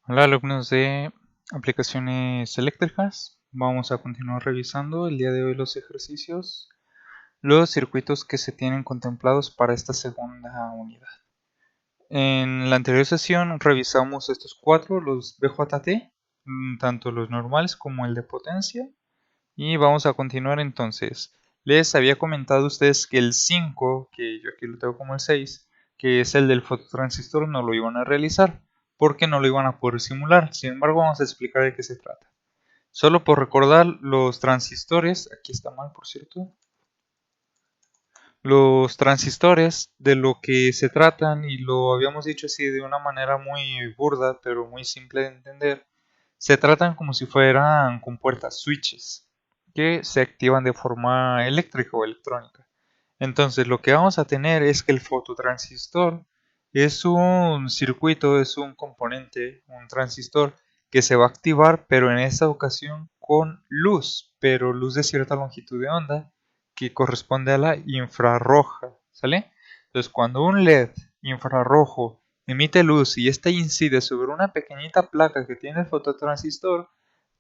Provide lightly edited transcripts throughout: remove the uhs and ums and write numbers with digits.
Hola alumnos de aplicaciones eléctricas, vamos a continuar revisando el día de hoy los ejercicios, los circuitos que se tienen contemplados para esta segunda unidad. En la anterior sesión revisamos estos cuatro, los BJT, tanto los normales como el de potencia, y vamos a continuar entonces. Les había comentado a ustedes que el 5, que yo aquí lo tengo como el 6, que es el del fototransistor, no lo iban a realizar porque no lo iban a poder simular. Sin embargo, vamos a explicar de qué se trata. Solo por recordar, los transistores, aquí está mal por cierto, los transistores de lo que se tratan, y lo habíamos dicho así de una manera muy burda pero muy simple de entender, se tratan como si fueran compuertas switches que se activan de forma eléctrica o electrónica. Entonces lo que vamos a tener es que el fototransistor es un circuito, es un componente, un transistor que se va a activar, pero en esta ocasión con luz, pero luz de cierta longitud de onda que corresponde a la infrarroja, ¿sale? Entonces cuando un LED infrarrojo emite luz y esta incide sobre una pequeñita placa que tiene el fototransistor,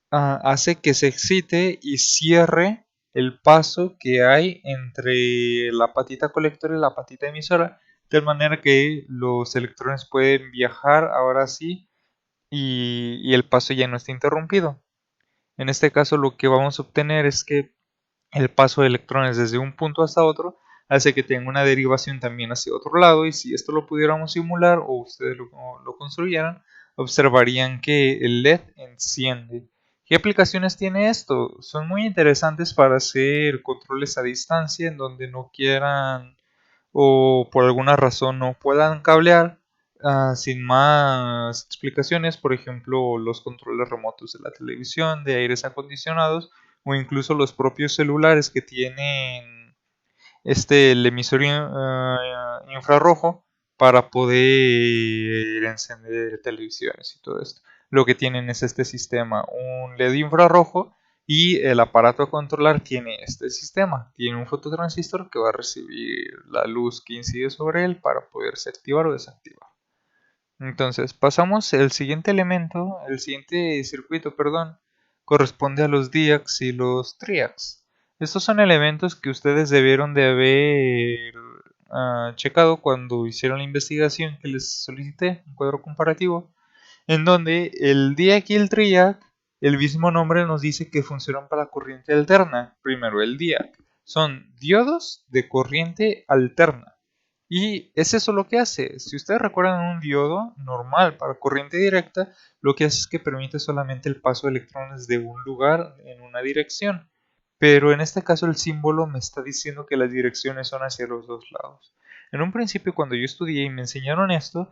hace que se excite y cierre el paso que hay entre la patita colectora y la patita emisora, de manera que los electrones pueden viajar ahora sí y el paso ya no está interrumpido. En este caso lo que vamos a obtener es que el paso de electrones desde un punto hasta otro hace que tenga una derivación también hacia otro lado, y si esto lo pudiéramos simular o ustedes lo construyeran, observarían que el LED enciende. ¿Qué aplicaciones tiene esto? Son muy interesantes para hacer controles a distancia en donde no quieran o por alguna razón no puedan cablear. Sin más explicaciones, por ejemplo, los controles remotos de la televisión, de aires acondicionados, o incluso los propios celulares que tienen el emisor infrarrojo para poder encender televisiones y todo esto. Lo que tienen es este sistema, un LED infrarrojo, y el aparato a controlar tiene este sistema, tiene un fototransistor que va a recibir la luz que incide sobre él para poderse activar o desactivar. Entonces, pasamos el siguiente elemento, el siguiente circuito, perdón, corresponde a los diacs y los triacs. Estos son elementos que ustedes debieron de haber checado cuando hicieron la investigación que les solicité, un cuadro comparativo, en donde el diac y el triac, el mismo nombre nos dice que funcionan para corriente alterna. Primero, el diac son diodos de corriente alterna. Y es eso lo que hace. Si ustedes recuerdan un diodo normal para corriente directa, lo que hace es que permite solamente el paso de electrones de un lugar en una dirección. Pero en este caso el símbolo me está diciendo que las direcciones son hacia los dos lados. En un principio, cuando yo estudié y me enseñaron esto,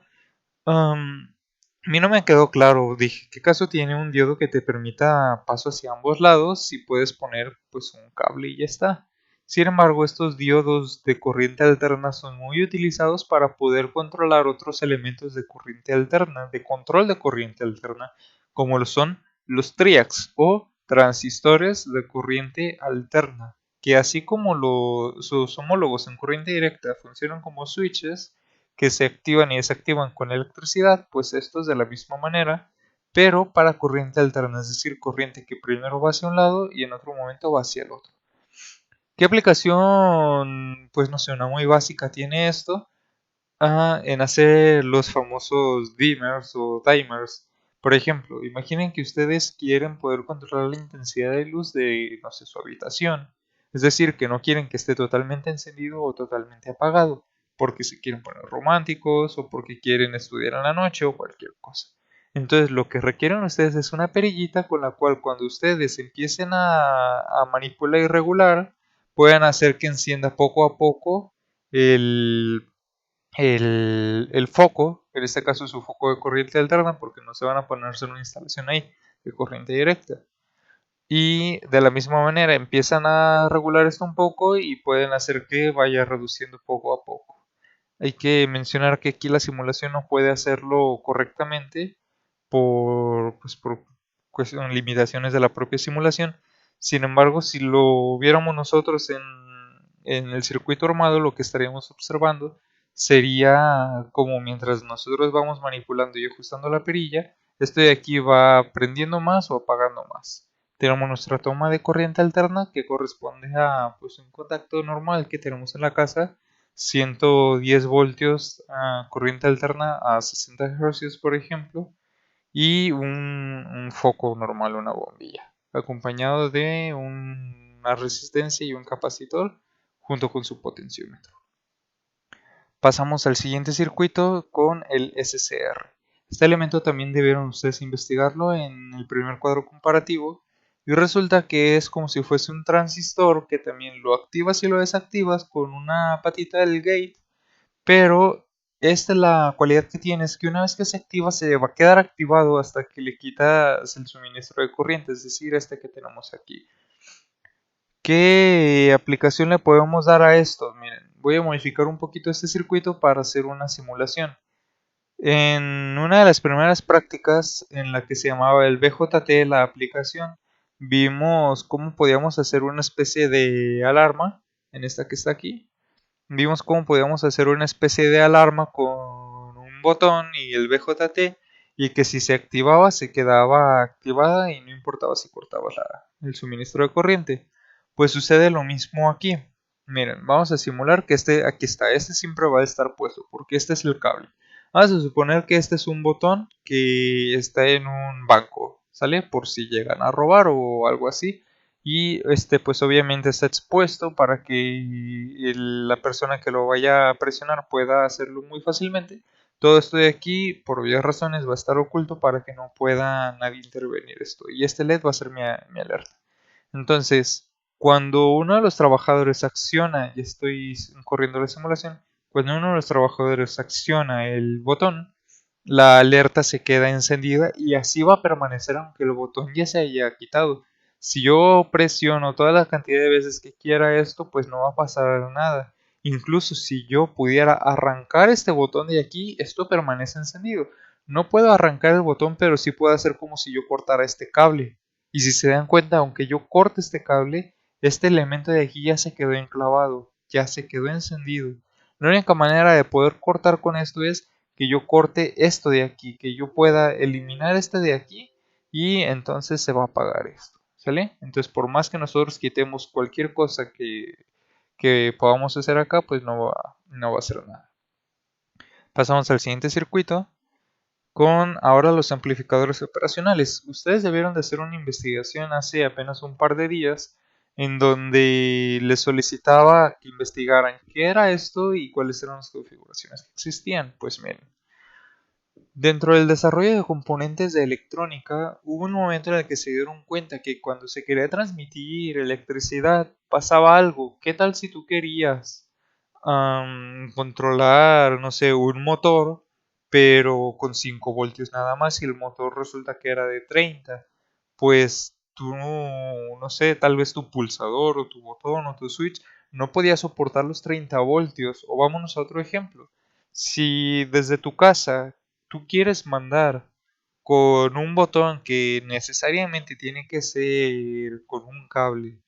a mí no me quedó claro. Dije, ¿qué caso tiene un diodo que te permita paso hacia ambos lados si puedes poner pues un cable y ya está? Sin embargo, estos diodos de corriente alterna son muy utilizados para poder controlar otros elementos de corriente alterna, de control de corriente alterna, como lo son los triacs o transistores de corriente alterna, que así como sus homólogos en corriente directa funcionan como switches que se activan y desactivan con electricidad, pues esto es de la misma manera, pero para corriente alterna, es decir, corriente que primero va hacia un lado y en otro momento va hacia el otro. ¿Qué aplicación, pues no sé, una muy básica tiene esto? En hacer los famosos dimmers o dimers. Por ejemplo, imaginen que ustedes quieren poder controlar la intensidad de luz de, no sé, su habitación. Es decir, que no quieren que esté totalmente encendido o totalmente apagado, porque se quieren poner románticos o porque quieren estudiar en la noche o cualquier cosa. Entonces, lo que requieren ustedes es una perillita con la cual cuando ustedes empiecen a manipular y regular, puedan hacer que encienda poco a poco el el foco, en este caso es su foco de corriente alterna, porque no se van a ponerse en una instalación ahí de corriente directa. Y de la misma manera empiezan a regular esto un poco y pueden hacer que vaya reduciendo poco a poco. Hay que mencionar que aquí la simulación no puede hacerlo correctamente por limitaciones de la propia simulación. Sin embargo, si lo viéramos nosotros en el circuito armado, lo que estaríamos observando sería como mientras nosotros vamos manipulando y ajustando la perilla, Esto de aquí va prendiendo más o apagando más. Tenemos nuestra toma de corriente alterna que corresponde a pues, un contacto normal que tenemos en la casa, 110 voltios corriente alterna a 60 Hz por ejemplo, y un foco normal, una bombilla, acompañado de una resistencia y un capacitor junto con su potenciómetro. Pasamos al siguiente circuito con el SCR. Este elemento también debieron ustedes investigarlo en el primer cuadro comparativo y resulta que es como si fuese un transistor que también lo activas y lo desactivas con una patita del gate, pero esta es la cualidad que tiene, es que una vez que se activa se va a quedar activado hasta que le quitas el suministro de corriente, es decir, este que tenemos aquí. ¿Qué aplicación le podemos dar a esto? Miren, voy a modificar un poquito este circuito para hacer una simulación. En una de las primeras prácticas en la que se llamaba el BJT, la aplicación, vimos cómo podíamos hacer una especie de alarma, en esta que está aquí. Vimos cómo podíamos hacer una especie de alarma con un botón y el BJT, y que si se activaba se quedaba activada y no importaba si cortabas el suministro de corriente. Pues sucede lo mismo aquí. Miren, vamos a simular que aquí está, este siempre va a estar puesto porque este es el cable. Vamos a suponer que este es un botón que está en un banco, ¿sale? Por si llegan a robar o algo así, y pues obviamente está expuesto para que la persona que lo vaya a presionar pueda hacerlo muy fácilmente. Todo esto de aquí, por obvias razones, va a estar oculto para que no pueda nadie intervenir esto. Y este LED va a ser mi alerta. Entonces, cuando uno de los trabajadores acciona, y estoy corriendo la simulación, cuando uno de los trabajadores acciona el botón, la alerta se queda encendida y así va a permanecer aunque el botón ya se haya quitado. Si yo presiono toda la cantidad de veces que quiera esto, pues no va a pasar nada. Incluso si yo pudiera arrancar este botón de aquí, esto permanece encendido. No puedo arrancar el botón, pero sí puedo hacer como si yo cortara este cable. Y si se dan cuenta, aunque yo corte este cable, este elemento de aquí ya se quedó enclavado, ya se quedó encendido. La única manera de poder cortar con esto es que yo corte esto de aquí, que yo pueda eliminar este de aquí y entonces se va a apagar esto, ¿sale? Entonces por más que nosotros quitemos cualquier cosa que podamos hacer acá, pues no va a hacer nada. Pasamos al siguiente circuito con ahora los amplificadores operacionales. Ustedes debieron de hacer una investigación hace apenas un par de días en donde les solicitaba que investigaran qué era esto y cuáles eran las configuraciones que existían. Pues miren, dentro del desarrollo de componentes de electrónica, hubo un momento en el que se dieron cuenta que cuando se quería transmitir electricidad pasaba algo. ¿Qué tal si tú querías controlar, no sé, un motor, pero con 5 voltios nada más y el motor resulta que era de 30? Pues tú, no sé, tal vez tu pulsador o tu botón o tu switch no podía soportar los 30 voltios. O vámonos a otro ejemplo. Si desde tu casa tú quieres mandar con un botón que necesariamente tiene que ser con un cable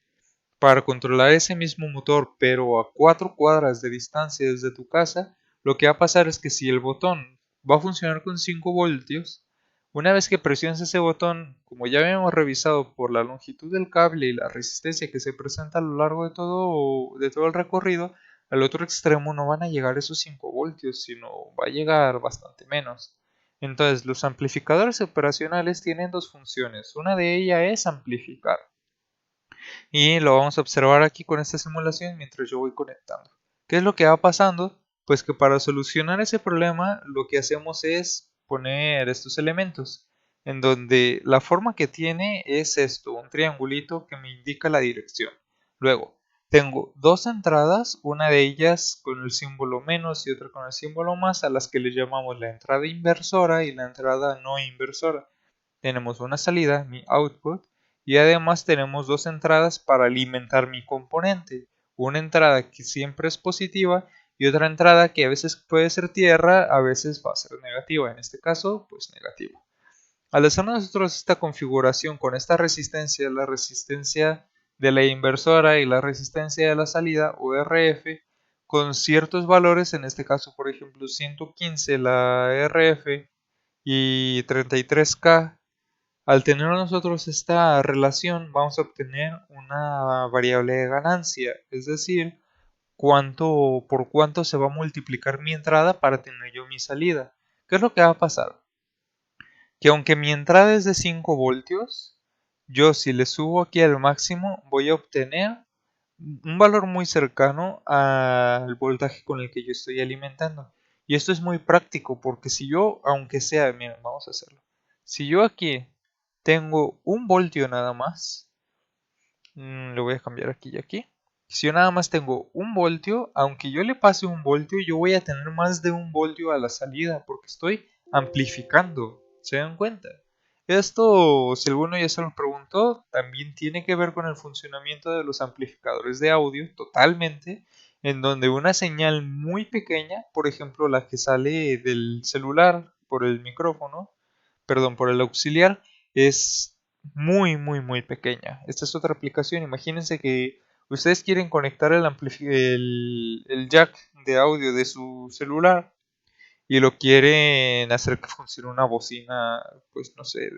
para controlar ese mismo motor, pero a 4 cuadras de distancia desde tu casa, lo que va a pasar es que si el botón va a funcionar con 5 voltios, una vez que presiones ese botón, como ya habíamos revisado por la longitud del cable y la resistencia que se presenta a lo largo de todo el recorrido, al otro extremo no van a llegar esos 5 voltios, sino va a llegar bastante menos. Entonces, los amplificadores operacionales tienen dos funciones. Una de ellas es amplificar. Y lo vamos a observar aquí con esta simulación mientras yo voy conectando. ¿Qué es lo que va pasando? Pues que para solucionar ese problema lo que hacemos es poner estos elementos, en donde la forma que tiene es esto, un triangulito que me indica la dirección. Luego, tengo dos entradas, una de ellas con el símbolo menos y otra con el símbolo más, a las que le llamamos la entrada inversora y la entrada no inversora. Tenemos una salida, mi output, y además tenemos dos entradas para alimentar mi componente. Una entrada que siempre es positiva y otra entrada que a veces puede ser tierra, a veces va a ser negativa. En este caso, pues negativa. Al hacer nosotros esta configuración con esta resistencia, la resistencia de la inversora y la resistencia de la salida o RF, con ciertos valores, en este caso por ejemplo 115 la RF y 33K. Al tener nosotros esta relación, vamos a obtener una variable de ganancia, es decir, por cuánto se va a multiplicar mi entrada para tener yo mi salida. ¿Qué es lo que va a pasar? Que aunque mi entrada es de 5 voltios, yo si le subo aquí al máximo voy a obtener un valor muy cercano al voltaje con el que yo estoy alimentando. Y esto es muy práctico porque si yo, aunque sea, miren, vamos a hacerlo. Si yo aquí tengo un voltio nada más, le voy a cambiar aquí y aquí. Si yo nada más tengo un voltio, aunque yo le pase un voltio, yo voy a tener más de un voltio a la salida porque estoy amplificando. ¿Se dan cuenta? Esto, si alguno ya se lo preguntó, también tiene que ver con el funcionamiento de los amplificadores de audio totalmente, en donde una señal muy pequeña, por ejemplo la que sale del celular por el micrófono, perdón, por el auxiliar, es muy pequeña. Esta es otra aplicación. Imagínense que ustedes quieren conectar el jack de audio de su celular y lo quieren hacer que funcione una bocina, pues no sé,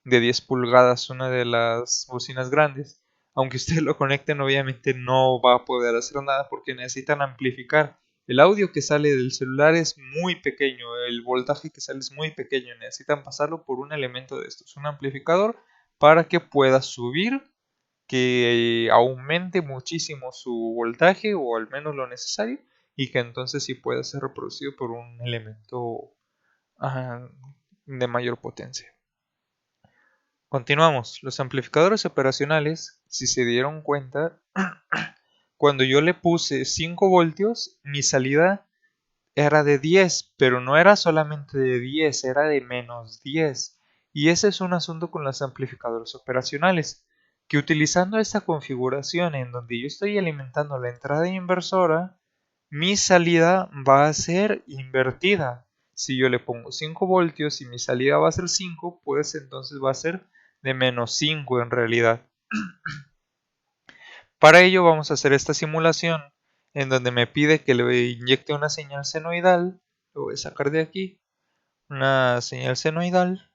de 10 pulgadas, una de las bocinas grandes. Aunque ustedes lo conecten, obviamente no va a poder hacer nada porque necesitan amplificar. El audio que sale del celular es muy pequeño, el voltaje que sale es muy pequeño, necesitan pasarlo por un elemento de estos, un amplificador, para que pueda subir, que aumente muchísimo su voltaje o al menos lo necesario y que entonces sí pueda ser reproducido por un elemento ah, de mayor potencia. Continuamos. Los amplificadores operacionales, si se dieron cuenta, cuando yo le puse 5 voltios, mi salida era de 10, pero no era solamente de 10, era de menos 10. Y ese es un asunto con los amplificadores operacionales, que utilizando esta configuración en donde yo estoy alimentando la entrada inversora, mi salida va a ser invertida. Si yo le pongo 5 voltios y mi salida va a ser 5, pues entonces va a ser de menos 5 en realidad. Para ello vamos a hacer esta simulación en donde me pide que le inyecte una señal senoidal. Lo voy a sacar de aquí. Una señal senoidal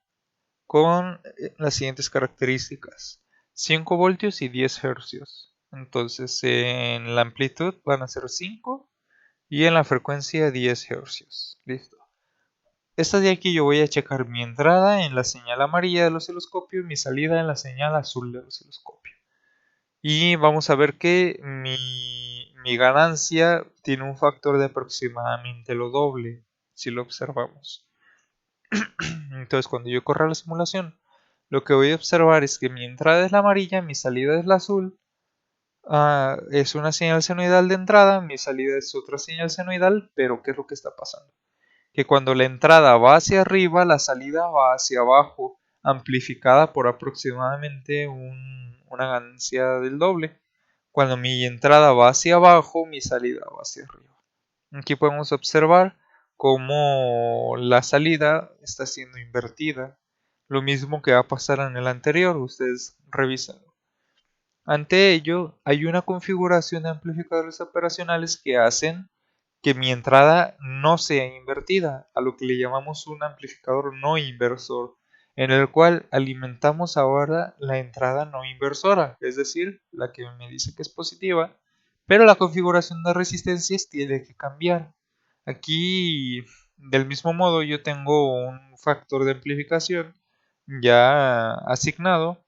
con las siguientes características: 5 voltios y 10 hercios. Entonces en la amplitud van a ser 5 y en la frecuencia 10 hercios. Listo. Esta de aquí yo voy a checar mi entrada en la señal amarilla del osciloscopio y mi salida en la señal azul del osciloscopio. Y vamos a ver que mi ganancia tiene un factor de aproximadamente lo doble, si lo observamos. Entonces cuando yo corra la simulación, lo que voy a observar es que mi entrada es la amarilla, mi salida es la azul. Es una señal senoidal de entrada, mi salida es otra señal senoidal, pero ¿qué es lo que está pasando? Que cuando la entrada va hacia arriba, la salida va hacia abajo, amplificada por aproximadamente una ganancia del doble. Cuando mi entrada va hacia abajo, mi salida va hacia arriba. Aquí podemos observar cómo la salida está siendo invertida. Lo mismo que va a pasar en el anterior, ustedes revisan. Ante ello, hay una configuración de amplificadores operacionales que hacen que mi entrada no sea invertida, a lo que le llamamos un amplificador no inversor, en el cual alimentamos ahora la entrada no inversora, es decir, la que me dice que es positiva, pero la configuración de resistencias tiene que cambiar. Aquí, del mismo modo, yo tengo un factor de amplificación ya asignado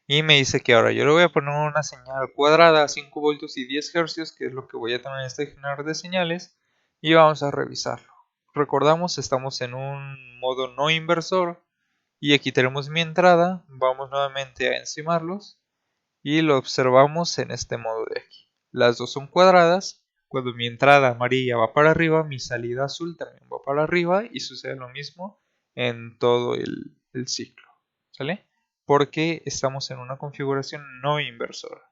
y me dice que ahora yo le voy a poner una señal cuadrada a 5 voltios y 10 hercios, que es lo que voy a tener en este generador de señales, y vamos a revisarlo. Recordamos, estamos en un modo no inversor y aquí tenemos mi entrada. Vamos nuevamente a encimarlos y lo observamos en este modo de aquí. Las dos son cuadradas. Cuando mi entrada amarilla va para arriba, mi salida azul también va para arriba y sucede lo mismo en todo el ciclo. ¿Sale? Porque estamos en una configuración no inversora.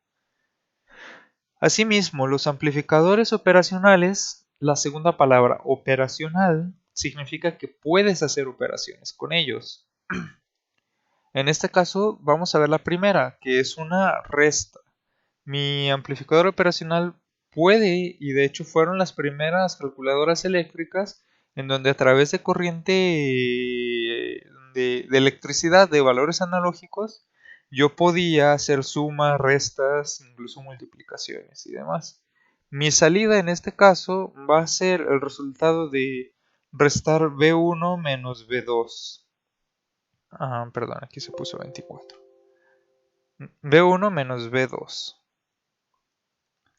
Asimismo, los amplificadores operacionales, la segunda palabra operacional, significa que puedes hacer operaciones con ellos. En este caso vamos a ver la primera, que es una resta. Mi amplificador operacional puede, y de hecho fueron las primeras calculadoras eléctricas en donde a través de corriente de electricidad de valores analógicos, yo podía hacer sumas, restas, incluso multiplicaciones y demás. Mi salida en este caso va a ser el resultado de restar B1 menos B2. Perdón, aquí se puso 24. B1 menos B2.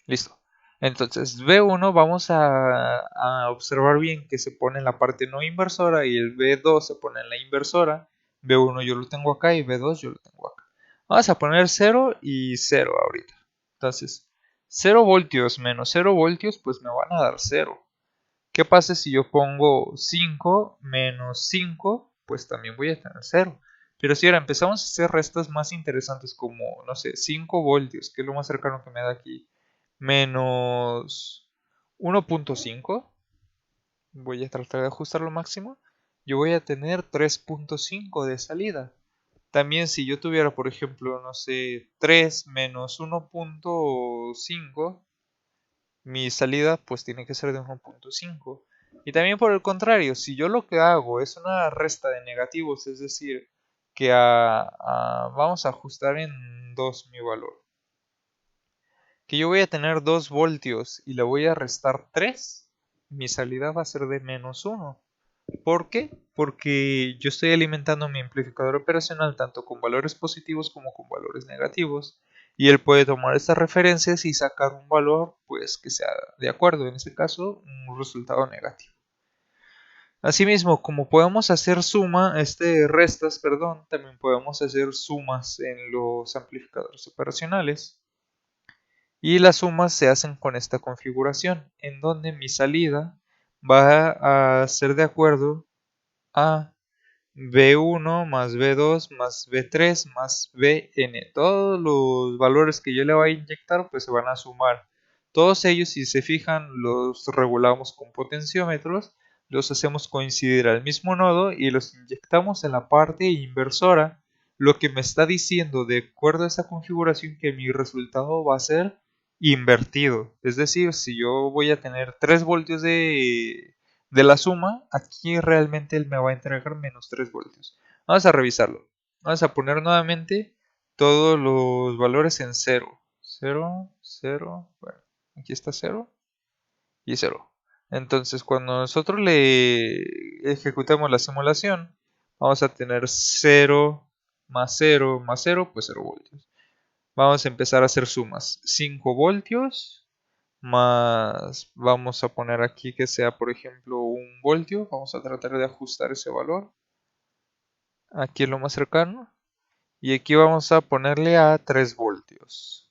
Listo. Entonces, B1 vamos a observar bien que se pone en la parte no inversora y el B2 se pone en la inversora. B1 yo lo tengo acá y B2 yo lo tengo acá. Vamos a poner 0 y 0 ahorita. Entonces, 0 voltios menos 0 voltios, pues me van a dar 0. ¿Qué pasa si yo pongo 5 menos 5? Pues también voy a tener 0. Pero si ahora empezamos a hacer restas más interesantes como, no sé, 5 voltios, que es lo más cercano que me da aquí, menos 1.5, voy a tratar de ajustar lo máximo, yo voy a tener 3.5 de salida. También si yo tuviera, por ejemplo, no sé, 3 menos 1.5, mi salida pues tiene que ser de 1.5. Y también por el contrario, si yo lo que hago es una resta de negativos, es decir, que vamos a ajustar en 2 mi valor, que yo voy a tener 2 voltios y le voy a restar 3, mi salida va a ser de menos 1. ¿Por qué? Porque yo estoy alimentando mi amplificador operacional tanto con valores positivos como con valores negativos, y él puede tomar estas referencias y sacar un valor pues que sea de acuerdo, en este caso un resultado negativo. Asimismo, como podemos hacer restas, perdón, también podemos hacer sumas en los amplificadores operacionales. Y las sumas se hacen con esta configuración, en donde mi salida va a ser de acuerdo a B1 más B2 más B3 más Bn. Todos los valores que yo le voy a inyectar pues se van a sumar. Todos ellos, si se fijan, los regulamos con potenciómetros, los hacemos coincidir al mismo nodo y los inyectamos en la parte inversora, lo que me está diciendo de acuerdo a esta configuración que mi resultado va a ser invertido. Es decir, si yo voy a tener 3 voltios de la suma, aquí realmente él me va a entregar menos 3 voltios. Vamos a revisarlo. Vamos a poner nuevamente todos los valores en 0. 0, 0, bueno, aquí está 0 y 0. Entonces, cuando nosotros le ejecutamos la simulación, vamos a tener 0 más 0 más 0, pues 0 voltios. Vamos a empezar a hacer sumas. 5 voltios más, vamos a poner aquí que sea por ejemplo 1 voltio, vamos a tratar de ajustar ese valor, aquí es lo más cercano, y aquí vamos a ponerle a 3 voltios.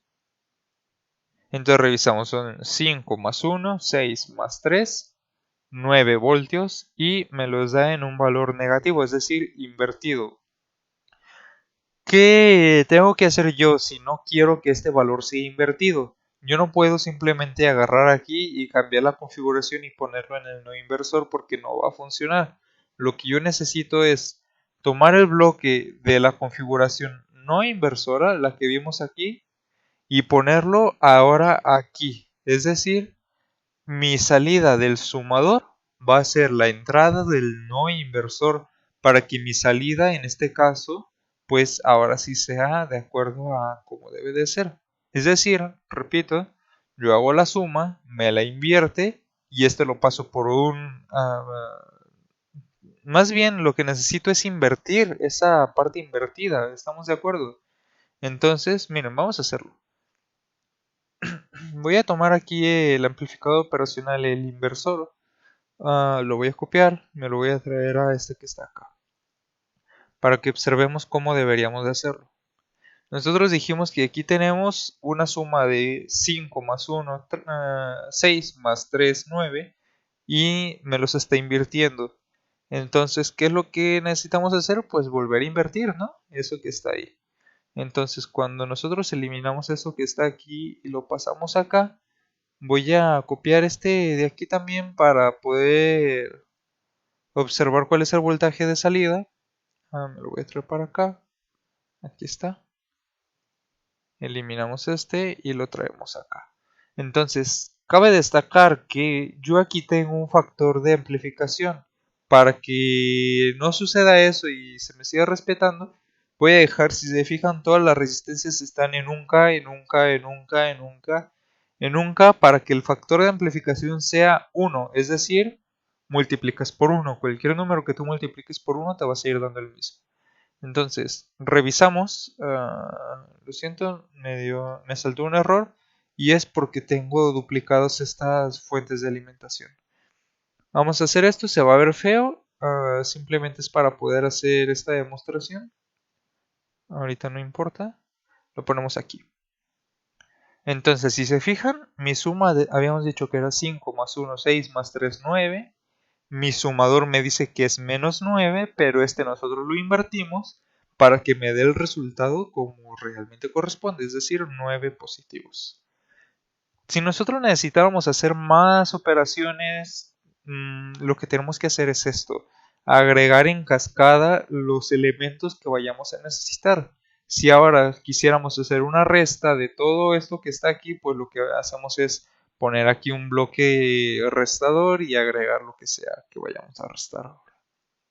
Entonces revisamos, son 5 más 1, 6 más 3, 9 voltios, y me los da en un valor negativo, es decir, invertido. ¿Qué tengo que hacer yo si no quiero que este valor sea invertido? Yo no puedo simplemente agarrar aquí y cambiar la configuración y ponerlo en el no inversor porque no va a funcionar. Lo que yo necesito es tomar el bloque de la configuración no inversora, la que vimos aquí, y ponerlo ahora aquí. Es decir, mi salida del sumador va a ser la entrada del no inversor para que mi salida en este caso pues ahora sí sea de acuerdo a como debe de ser. Es decir, repito, yo hago la suma, me la invierte y este lo paso por más bien lo que necesito es invertir esa parte invertida, ¿estamos de acuerdo? Entonces, miren, vamos a hacerlo. Voy a tomar aquí el amplificador operacional, el inversor. Lo voy a copiar, me lo voy a traer a este que está acá, para que observemos cómo deberíamos de hacerlo. Nosotros dijimos que aquí tenemos una suma de 5 más 1, 6 más 3, 9, y me los está invirtiendo. Entonces, ¿qué es lo que necesitamos hacer? Pues volver a invertir, ¿no? Eso que está ahí. Entonces, cuando nosotros eliminamos eso que está aquí y lo pasamos acá, voy a copiar este de aquí también para poder observar cuál es el voltaje de salida. Me lo voy a traer para acá. Aquí está. Eliminamos este y lo traemos acá. Entonces, Cabe destacar que yo aquí tengo un factor de amplificación. Para que no suceda eso y se me siga respetando, voy a dejar, si se fijan, todas las resistencias están en un K, en un K, en un K, en un K, en un K, para que el factor de amplificación sea 1, es decir, multiplicas por 1. Cualquier número que tú multipliques por 1 te va a seguir dando el mismo. Entonces, revisamos. Lo siento, me saltó un error y es porque tengo duplicados estas fuentes de alimentación. Vamos a hacer esto, se va a ver feo. Simplemente es para poder hacer esta demostración. Ahorita no importa. Lo ponemos aquí. Entonces, si se fijan, mi suma habíamos dicho que era 5 más 1, 6 más 3, 9. Mi sumador me dice que es menos 9, pero nosotros lo invertimos para que me dé el resultado como realmente corresponde, es decir, 9 positivos. Si nosotros necesitáramos hacer más operaciones, lo que tenemos que hacer es esto: agregar en cascada los elementos que vayamos a necesitar. Si ahora quisiéramos hacer una resta de todo esto que está aquí, pues lo que hacemos es poner aquí un bloque restador y agregar lo que sea que vayamos a restar ahora.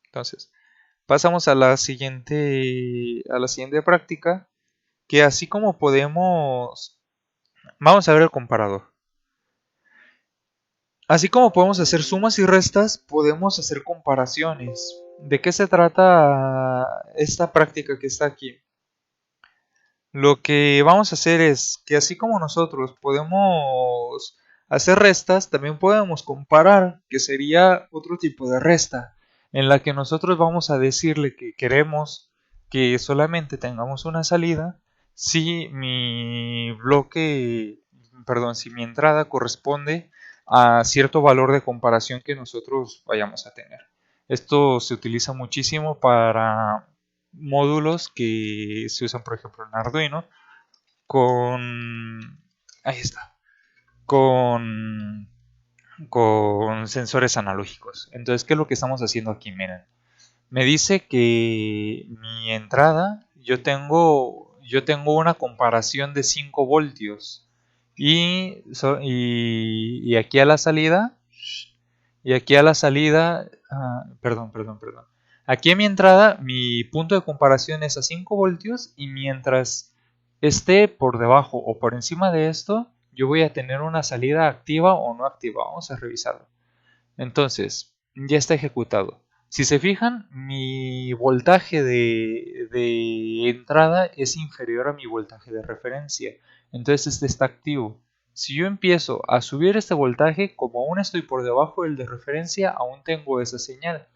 Entonces, pasamos a la siguiente práctica, que así como vamos a ver el comparador. Así como podemos hacer sumas y restas, podemos hacer comparaciones. ¿De qué se trata esta práctica que está aquí? Lo que vamos a hacer es que así como nosotros podemos hacer restas, también podemos comparar, que sería otro tipo de resta, en la que nosotros vamos a decirle que queremos que solamente tengamos una salida si si mi entrada corresponde a cierto valor de comparación que nosotros vayamos a tener. Esto se utiliza muchísimo para módulos que se usan, por ejemplo, en Arduino con ahí está con sensores analógicos. Entonces, ¿qué es lo que estamos haciendo aquí? Miren, me dice que mi entrada, yo tengo una comparación de 5 voltios y aquí a la salida, perdón. Aquí en mi entrada, mi punto de comparación es a 5 voltios y mientras esté por debajo o por encima de esto, yo voy a tener una salida activa o no activa. Vamos a revisarlo. Entonces, ya está ejecutado. Si se fijan, mi voltaje de entrada es inferior a mi voltaje de referencia. Entonces este está activo. Si yo empiezo a subir este voltaje, como aún estoy por debajo del de referencia, aún tengo esa señal.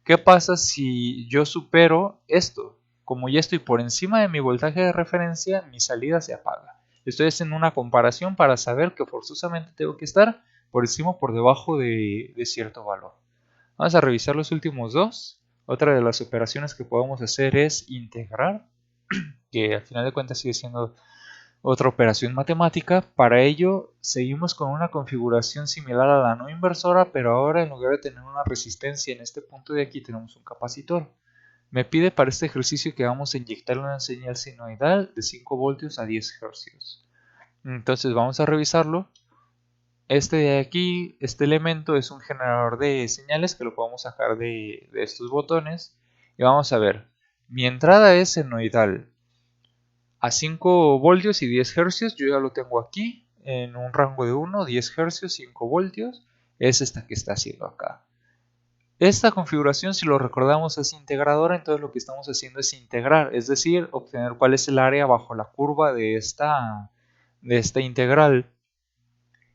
¿Qué pasa si yo supero esto? Como ya estoy por encima de mi voltaje de referencia, mi salida se apaga. Estoy haciendo una comparación para saber que forzosamente tengo que estar por encima o por debajo de cierto valor. Vamos a revisar los últimos dos. Otra de las operaciones que podemos hacer es integrar, que al final de cuentas sigue siendo otra operación matemática. Para ello seguimos con una configuración similar a la no inversora, pero ahora en lugar de tener una resistencia en este punto de aquí tenemos un capacitor. Me pide para este ejercicio que vamos a inyectar una señal sinusoidal de 5 voltios a 10 Hz. Entonces vamos a revisarlo. Este de aquí, este elemento es un generador de señales que lo podemos sacar de estos botones. Y vamos a ver, mi entrada es senoidal a 5 voltios y 10 Hz. Yo ya lo tengo aquí en un rango de 1, 10 Hz, 5 voltios. Es esta que está haciendo acá. Esta configuración, si lo recordamos, es integradora. Entonces lo que estamos haciendo es integrar, es decir, obtener cuál es el área bajo la curva de esta integral.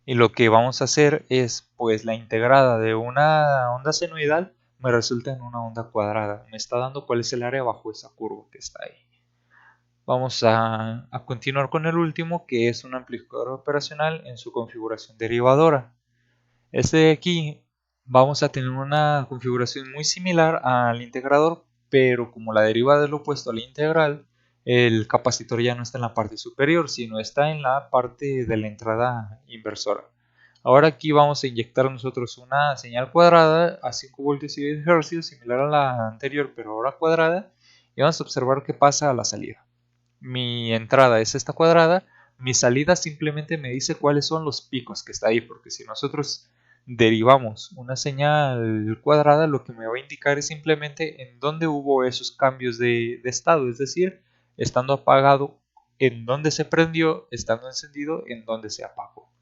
Y lo que vamos a hacer es, pues la integrada de una onda senoidal me resulta en una onda cuadrada. Me está dando cuál es el área bajo esa curva que está ahí. Vamos a continuar con el último, que es un amplificador operacional en su configuración derivadora. Este de aquí vamos a tener una configuración muy similar al integrador, pero como la derivada es lo opuesto a la integral, el capacitor ya no está en la parte superior, sino está en la parte de la entrada inversora. Ahora aquí vamos a inyectar nosotros una señal cuadrada a 5 voltios y 10 Hz, similar a la anterior, pero ahora cuadrada, y vamos a observar qué pasa a la salida. Mi entrada es esta cuadrada, Mi salida simplemente me dice cuáles son los picos que está ahí, porque si nosotros derivamos una señal cuadrada, lo que me va a indicar es simplemente en dónde hubo esos cambios de estado, es decir, estando apagado, en dónde se prendió, estando encendido, en dónde se apagó.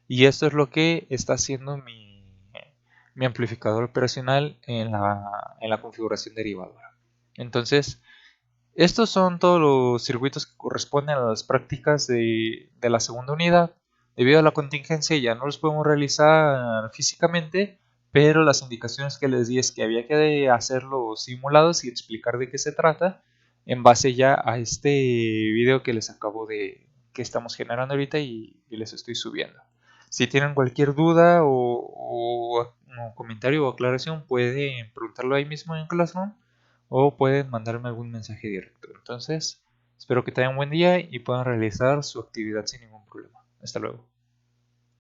Y esto es lo que está haciendo mi amplificador operacional en la configuración derivadora. Entonces, estos son todos los circuitos que corresponden a las prácticas de la segunda unidad. Debido a la contingencia ya no los podemos realizar físicamente, pero las indicaciones que les di es que había que hacer los simulados y explicar de qué se trata en base ya a este video que les acabo que estamos generando ahorita y les estoy subiendo. Si tienen cualquier duda o comentario o aclaración, pueden preguntarlo ahí mismo en Classroom o pueden mandarme algún mensaje directo. Entonces, espero que tengan un buen día y puedan realizar su actividad sin ningún problema. Hasta luego.